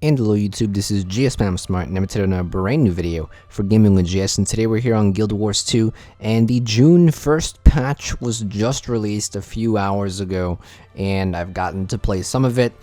And hello YouTube, this is GSmaniamsmart, and I'm today on a brand new video for Gaming with GS, and today we're here on Guild Wars 2, and the June 1st patch was just released a few hours ago, and I've gotten to play some of it.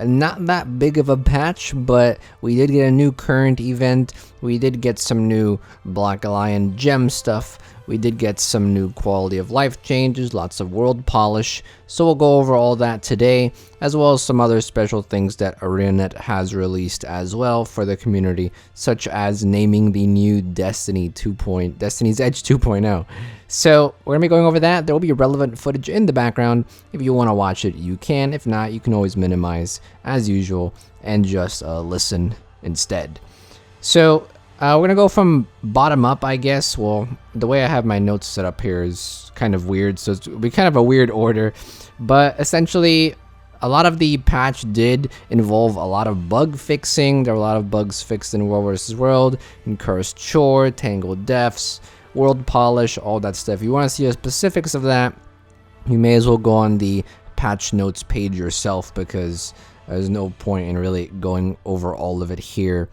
Not that big of a patch, but we did get a new current event, we did get some new Black Lion gem stuff, we did get some new quality of life changes, lots of world polish, so we'll go over all that today, as well as some other special things that ArenaNet has released as well for the community, such as naming the new Destiny's Edge 2.0. So we're going to be going over that. There will be relevant footage in the background. If you want to watch it, you can. If not, you can always minimize as usual and just listen instead. So we're going to go from bottom up, I guess. Well, the way I have my notes set up here is kind of weird, so it's be kind of a weird order. But essentially, a lot of the patch did involve a lot of bug fixing. There were a lot of bugs fixed in World vs. World, in Cursed Shore, Tangled Depths, World Polish, all that stuff. If you want to see the specifics of that, you may as well go on the patch notes page yourself, because there's no point in really going over all of it here.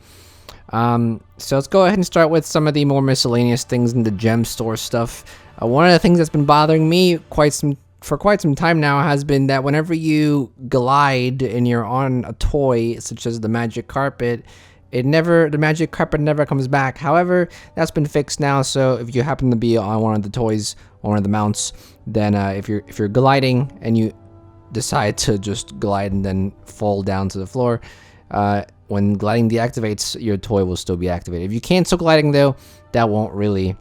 So let's go ahead and start with some of the more miscellaneous things in the gem store stuff. One of the things that's been bothering me for quite some time now has been that whenever you glide and you're on a toy such as the magic carpet, the magic carpet never comes back. However, that's been fixed now, so if you happen to be on one of the toys, one of the mounts, then if you're gliding and you decide to just glide and then fall down to the floor, when gliding deactivates, your toy will still be activated. If you cancel gliding though, that won't really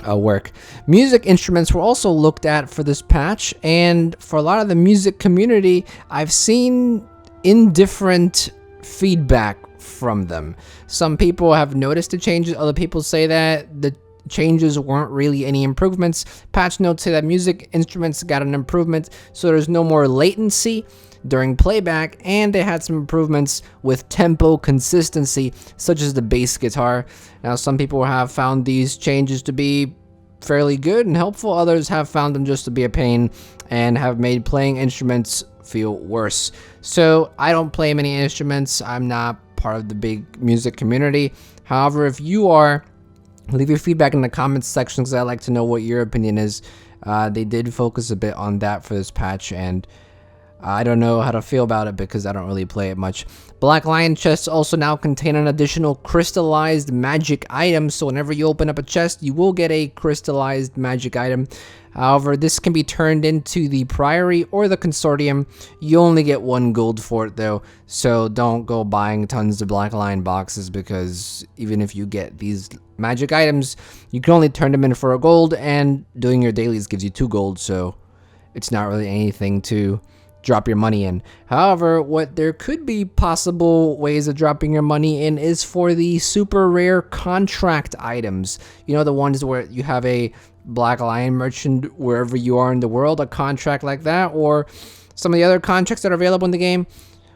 work. Music instruments were also looked at for this patch, and for a lot of the music community, I've seen indifferent feedback from them. Some people have noticed the changes, other people say that the changes weren't really any improvements. Patch notes say that music instruments got an improvement, so there's no more latency during playback, and they had some improvements with tempo consistency, such as the bass guitar. Now, some people have found these changes to be fairly good and helpful. Others have found them just to be a pain and have made playing instruments feel worse. So I don't play many instruments. I'm not part of the big music community. However, if you are, leave your feedback in the comments section, because I'd like to know what your opinion is. They did focus a bit on that for this patch, and I don't know how to feel about it because I don't really play it much. Black Lion chests also now contain an additional crystallized magic item, so whenever you open up a chest, you will get a crystallized magic item. However, this can be turned into the Priory or the Consortium. You only get 1 gold for it though, so don't go buying tons of Black Lion boxes, because even if you get these magic items, you can only turn them in for a gold, and doing your dailies gives you 2 gold, so it's not really anything to drop your money in. However, what there could be possible ways of dropping your money in is for the super rare contract items. You know, the ones where you have a Black Lion merchant wherever you are in the world, a contract like that, or some of the other contracts that are available in the game.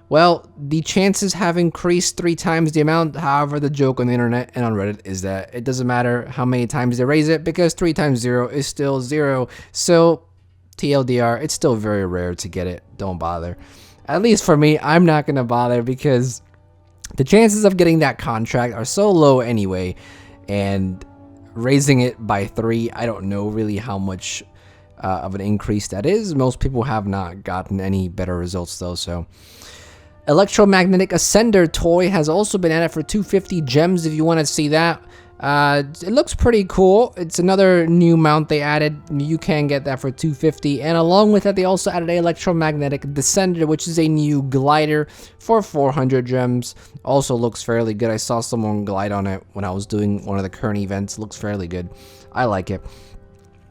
Well, the chances have increased 3 times the amount. However, the joke on the internet and on Reddit is that it doesn't matter how many times they raise it, because 3 times 0 is still 0. So TLDR, it's still very rare to get it. Don't bother. At least for me, I'm not going to bother, because the chances of getting that contract are so low anyway, and raising it by 3, I don't know really how much of an increase that is. Most people have not gotten any better results though, so. Electromagnetic-Descender toy has also been added for 250 gems if you want to see that. It looks pretty cool. It's another new mount they added. You can get that for 250, and along with that, they also added a Electromagnetic-Descender, which is a new glider for 400 gems. Also looks fairly good. I saw someone glide on it when I was doing one of the current events. Looks fairly good. I like it.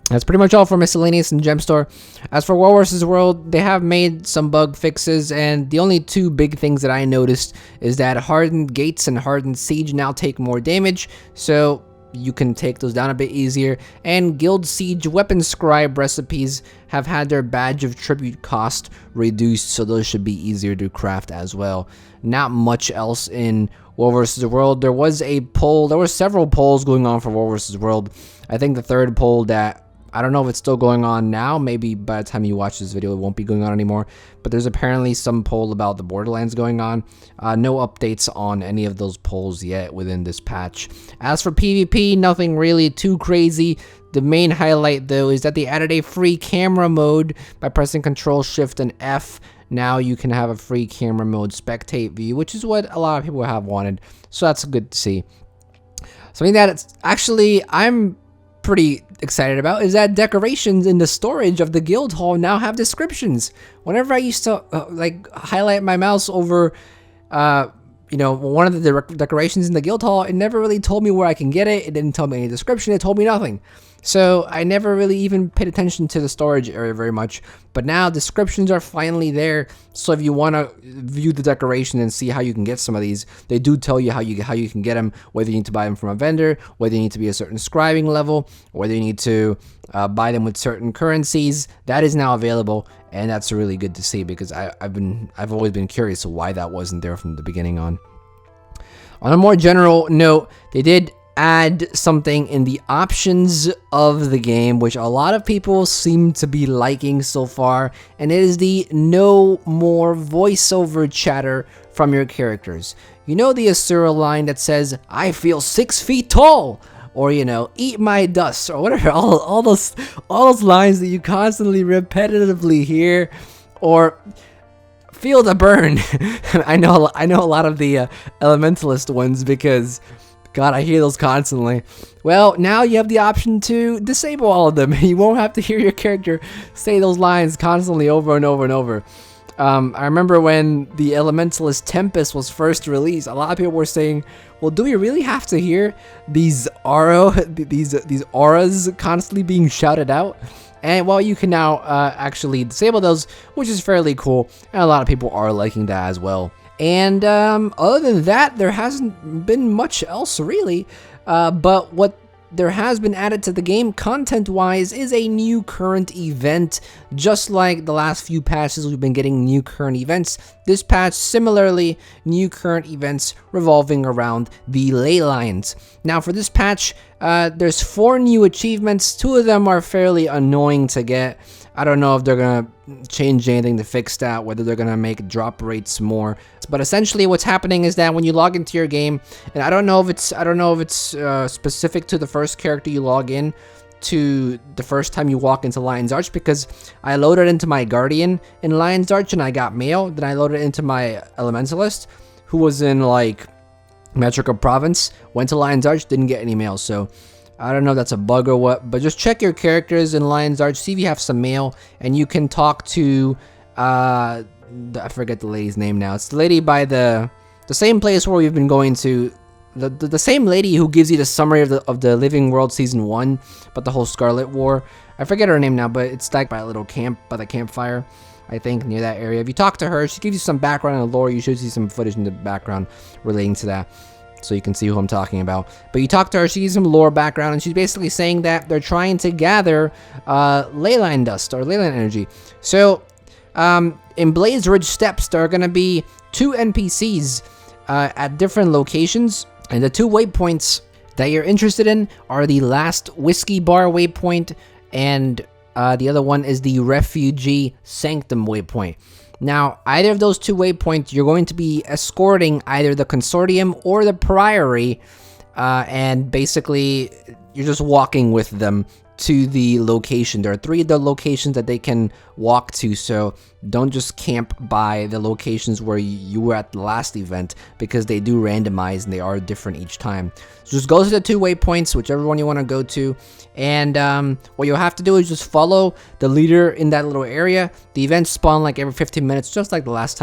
That's pretty much all for miscellaneous and gem store. As for World vs. World, they have made some bug fixes, and the only 2 big things that I noticed is that hardened gates and hardened siege now take more damage, so you can take those down a bit easier. And guild siege weapon scribe recipes have had their badge of tribute cost reduced, so those should be easier to craft as well. Not much else in World vs. World. There was a poll. There were several polls going on for World vs. World. I think the third poll that I don't know if it's still going on now. Maybe by the time you watch this video, it won't be going on anymore. But there's apparently some poll about the Borderlands going on. No updates on any of those polls yet within this patch. As for PvP, nothing really too crazy. The main highlight, though, is that they added a free camera mode by pressing Control, Shift, and F. Now you can have a free camera mode spectate view, which is what a lot of people have wanted. So that's good to see. Something that it's actually I'm pretty excited about is that decorations in the storage of the guild hall now have descriptions. Whenever I used to like highlight my mouse over you know, one of the decorations in the guild hall, it never really told me where I can get it. It didn't tell me any description. It told me nothing. So I never really even paid attention to the storage area very much. But now descriptions are finally there. So if you want to view the decoration and see how you can get some of these, they do tell you how you can get them, whether you need to buy them from a vendor, whether you need to be a certain scribing level, whether you need to buy them with certain currencies. That is now available, and that's really good to see because I've always been curious of why that wasn't there from the beginning on. On a more general note, they did add something in the options of the game, which a lot of people seem to be liking so far, and it is the no more voiceover chatter from your characters. You know the Asura line that says, "I feel 6 feet tall," or, you know, "eat my dust," or whatever, all those lines that you constantly repetitively hear, or "feel the burn." I know a lot of the elementalist ones because God, I hear those constantly. Well, now you have the option to disable all of them. You won't have to hear your character say those lines constantly over and over and over. I remember when the Elementalist Tempest was first released, a lot of people were saying, well, do we really have to hear these auras constantly being shouted out? And well, you can now actually disable those, which is fairly cool, and a lot of people are liking that as well. And other than that, there hasn't been much else really, but what there has been added to the game content-wise is a new current event. Just like the last few patches, we've been getting new current events. This patch, similarly, new current events revolving around the ley lines. Now for this patch, there's 4 new achievements. 2 of them are fairly annoying to get. I don't know if they're gonna change anything to fix that, whether they're gonna make drop rates more. But essentially, what's happening is that when you log into your game, and I don't know if it's specific to the first character you log in to the first time you walk into Lion's Arch, because I loaded into my Guardian in Lion's Arch and I got mail. Then I loaded into my Elementalist, who was in like Metrica Province, went to Lion's Arch, didn't get any mail. So I don't know if that's a bug or what, but just check your characters in Lion's Arch, see if you have some mail, and you can talk to, I forget the lady's name now. It's the lady by the same place where we've been going to, the same lady who gives you the summary of the Living World Season 1, but the whole Scarlet War. I forget her name now, but it's like by a little camp, by the campfire, I think, near that area. If you talk to her, she gives you some background on the lore. You should see some footage in the background relating to that, so you can see who I'm talking about. But you talk to her, she gives some lore background, and she's basically saying that they're trying to gather leyline dust, or leyline energy. So, in Blaze Ridge Steps, there are going to be 2 NPCs at different locations, and the 2 waypoints that you're interested in are the Last Whiskey Bar waypoint, and the other one is the Refugee Sanctum waypoint. Now, either of those 2 waypoints, you're going to be escorting either the Consortium or the Priory, and basically, you're just walking with them to the location. There are 3 of the locations that they can walk to, so don't just camp by the locations where you were at the last event, because they do randomize and they are different each time. So just go to the 2 waypoints, whichever one you want to go to, and what you'll have to do is just follow the leader in that little area. The events spawn like every 15 minutes, just like the last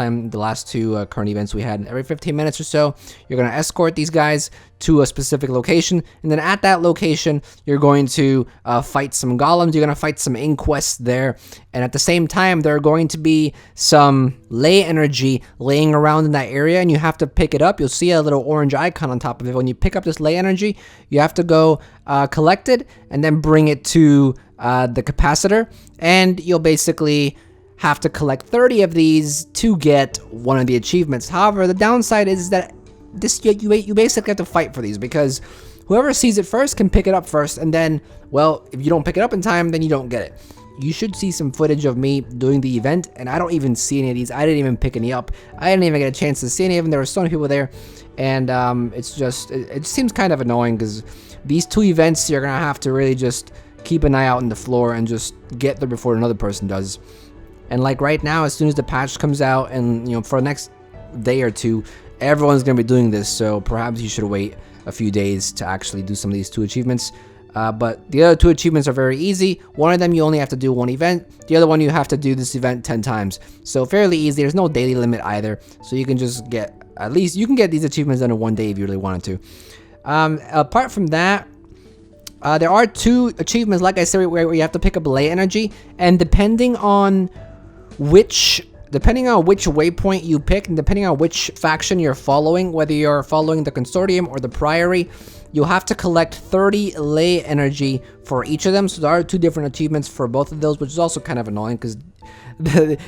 2 current events we had. Every 15 minutes or so, you're going to escort these guys to a specific location, and then at that location, you're going to fight some golems. You're going to fight some inquests there, and at the same time, there are going to be some ley energy laying around in that area, and you have to pick it up. You'll see a little orange icon on top of it. When you pick up this ley energy, you have to go collect it and then bring it to the capacitor, and you'll basically have to collect 30 of these to get one of the achievements. However, the downside is that you basically have to fight for these, because whoever sees it first can pick it up first, and then, well, if you don't pick it up in time, then you don't get it. You should see some footage of me doing the event, and I don't even see any of these. I didn't even pick any up. I didn't even get a chance to see any of them. There were so many people there, and it's just, it seems kind of annoying, because these 2 events, you're gonna have to really just keep an eye out on the floor and just get there before another person does. And like right now, as soon as the patch comes out, and for the next day or 2, everyone's gonna be doing this, so perhaps you should wait a few days to actually do some of these 2 achievements. But the other 2 achievements are very easy. One of them you only have to do 1 event. The other one you have to do this event 10 times. So fairly easy. There's no daily limit either. So you can just get, at least you can get these achievements done in 1 day if you really wanted to. Apart from that, there are 2 achievements, like I said, where you have to pick up lay energy, and depending on which waypoint you pick, and depending on which faction you're following, whether you're following the Consortium or the Priory, you'll have to collect 30 lay energy for each of them. So there are 2 different achievements for both of those, which is also kind of annoying, because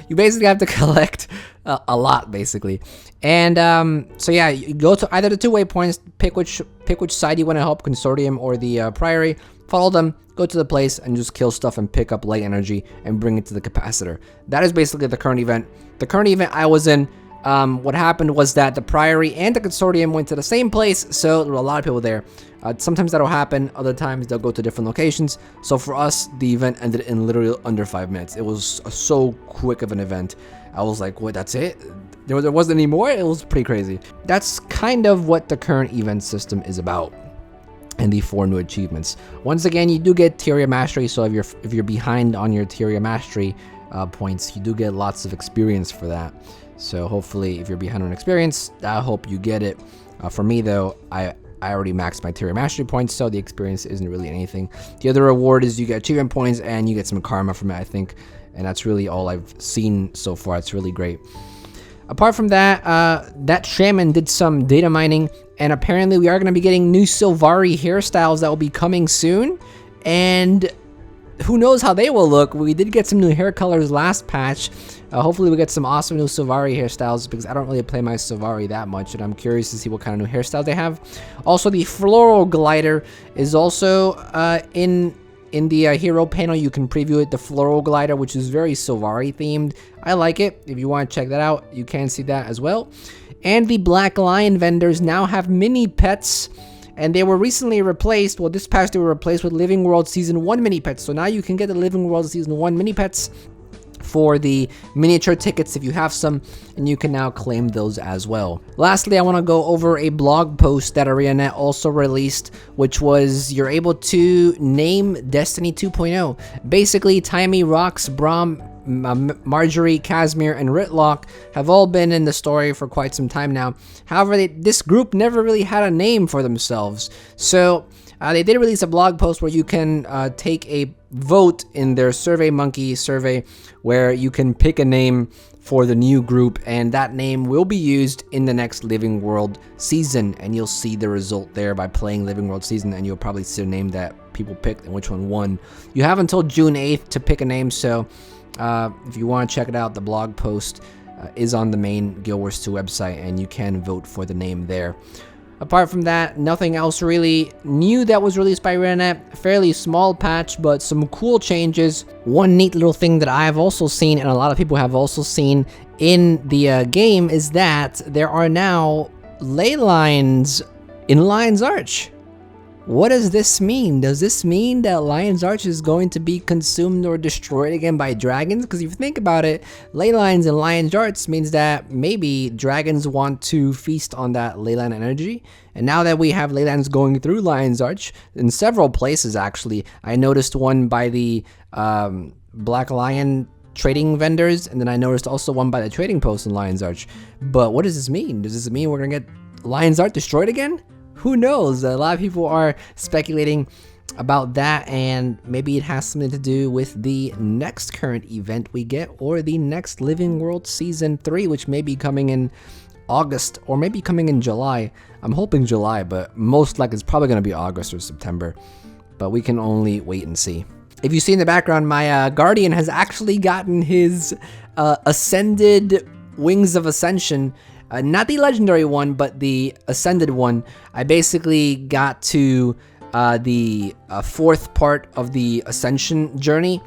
you basically have to collect a lot, basically. And so yeah, you go to either the 2 waypoints, pick which side you want to help, Consortium or the Priory, follow them, go to the place, and just kill stuff and pick up light energy and bring it to the capacitor. That is basically the current event. The current event I was in, what happened was that the Priory and the Consortium went to the same place, so there were a lot of people there. Sometimes that'll happen, other times they'll go to different locations. So for us, the event ended in literally under 5 minutes. It was so quick of an event. I was like, what, that's it? There wasn't any more? It was pretty crazy. That's kind of what the current event system is about, and the 4 new achievements. Once again, you do get Theory of Mastery, so if you're behind on your Theory of Mastery points, you do get lots of experience for that. So hopefully, if you're behind on experience, I hope you get it. For me though, I already maxed my Theory of Mastery points, so the experience isn't really anything. The other reward is you get achievement points and you get some karma from it, I think, and that's really all I've seen so far. It's really great. Apart from that, that shaman did some data mining, and apparently we are going to be getting new Sylvari hairstyles that will be coming soon, and who knows how they will look. We did get some new hair colors last patch. Hopefully we get some awesome new Sylvari hairstyles, because I don't really play my Sylvari that much, and I'm curious to see what kind of new hairstyles they have. Also, the floral glider is also in the hero panel. You can preview it, the floral glider, which is very Sylvari themed. I like it. If you want to check that out, you can see that as well. And the Black Lion vendors now have mini pets, and they were recently replaced. Well, this patch they were replaced with Living World Season 1 mini pets. So now you can get the Living World Season 1 mini pets for the miniature tickets if you have some, and you can now claim those as well. Lastly, I want to go over a blog post that ArenaNet also released, which was you're able to name Destiny 2.0. Basically, Timey, Rox, Braum, Marjorie, Casimir, and Ritlock have all been in the story for quite some time now. However, this group never really had a name for themselves. So they did release a blog post where you can take a vote in their SurveyMonkey survey, where you can pick a name for the new group, and that name will be used in the next Living World season, and you'll see the result there by playing Living World season, and you'll probably see the name that people picked and which one won. You have until June 8th to pick a name, so if you want to check it out, the blog post is on the main Guild Wars 2 website, and you can vote for the name there. Apart from that, nothing else really new that was released by ArenaNet. Fairly small patch, but some cool changes. One neat little thing that I've also seen, and a lot of people have also seen in the game, is that there are now ley lines in Lion's Arch. What does this mean? Does this mean that Lion's Arch is going to be consumed or destroyed again by dragons? Because if you think about it, ley lines in Lion's Arch means that maybe dragons want to feast on that ley line energy. And now that we have ley lines going through Lion's Arch, in several places actually, I noticed one by the Black Lion trading vendors, and then I noticed also one by the trading post in Lion's Arch. But what does this mean? Does this mean we're going to get Lion's Arch destroyed again? Who knows? A lot of people are speculating about that, and maybe it has something to do with the next current event we get, or the next Living World Season 3, which may be coming in August, or maybe coming in July. I'm hoping July, but most likely it's probably going to be August or September. But we can only wait and see. If you see in the background, my Guardian has actually gotten his Ascended Wings of Ascension. not the legendary one, but the ascended one. I basically got to the fourth part of the ascension journey.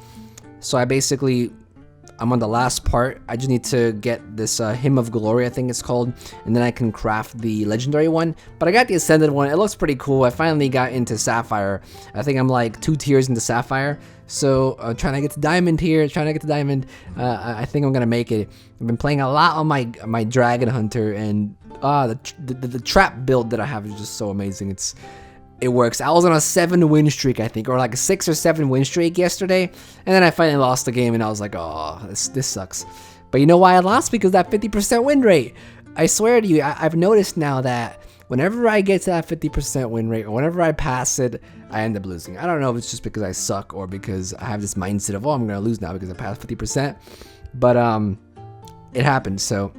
So I'm on the last part. I just need to get this Hymn of Glory, I think it's called, and then I can craft the legendary one. But I got the ascended one. It looks pretty cool. I finally got into Sapphire. I think I'm like 2 tiers into Sapphire. So trying to get to Diamond here, I think I'm gonna make it. I've been playing a lot on my Dragon Hunter, and the trap build that I have is just so amazing. It works. I was on a 7 win streak, I think, or like a 6 or 7 win streak yesterday, and then I finally lost the game, and I was like, oh, this sucks. But you know why I lost? Because that 50% win rate. I swear to you, I've noticed now that whenever I get to that 50% win rate, or whenever I pass it, I end up losing. I don't know if it's just because I suck or because I have this mindset of, oh, I'm gonna lose now because I passed 50%. But it happened. So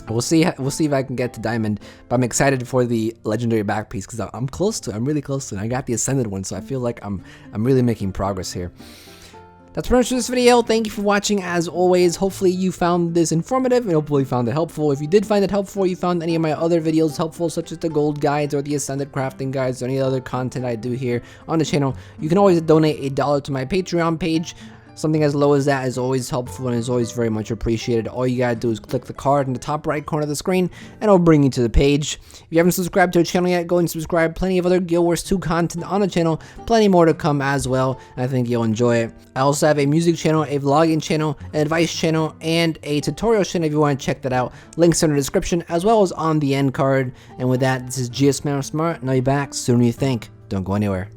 we'll see if I can get to Diamond. But I'm excited for the legendary back piece because I'm close to it. I'm really close to it. I got the ascended one, so I feel like I'm really making progress here. That's pretty much for this video. Thank you for watching as always. Hopefully you found this informative and hopefully you found it helpful. If you did find it helpful, you found any of my other videos helpful, such as the gold guides or the ascended crafting guides or any other content I do here on the channel, you can always donate $1 to my Patreon page. Something as low as that is always helpful and is always very much appreciated. All you gotta do is click the card in the top right corner of the screen and it'll bring you to the page. If you haven't subscribed to the channel yet, go and subscribe. Plenty of other Guild Wars 2 content on the channel. Plenty more to come as well. I think you'll enjoy it. I also have a music channel, a vlogging channel, an advice channel, and a tutorial channel if you want to check that out. Links are in the description as well as on the end card. And with that, this is GSmaniamsmart, and I'll be back sooner than you think. Don't go anywhere.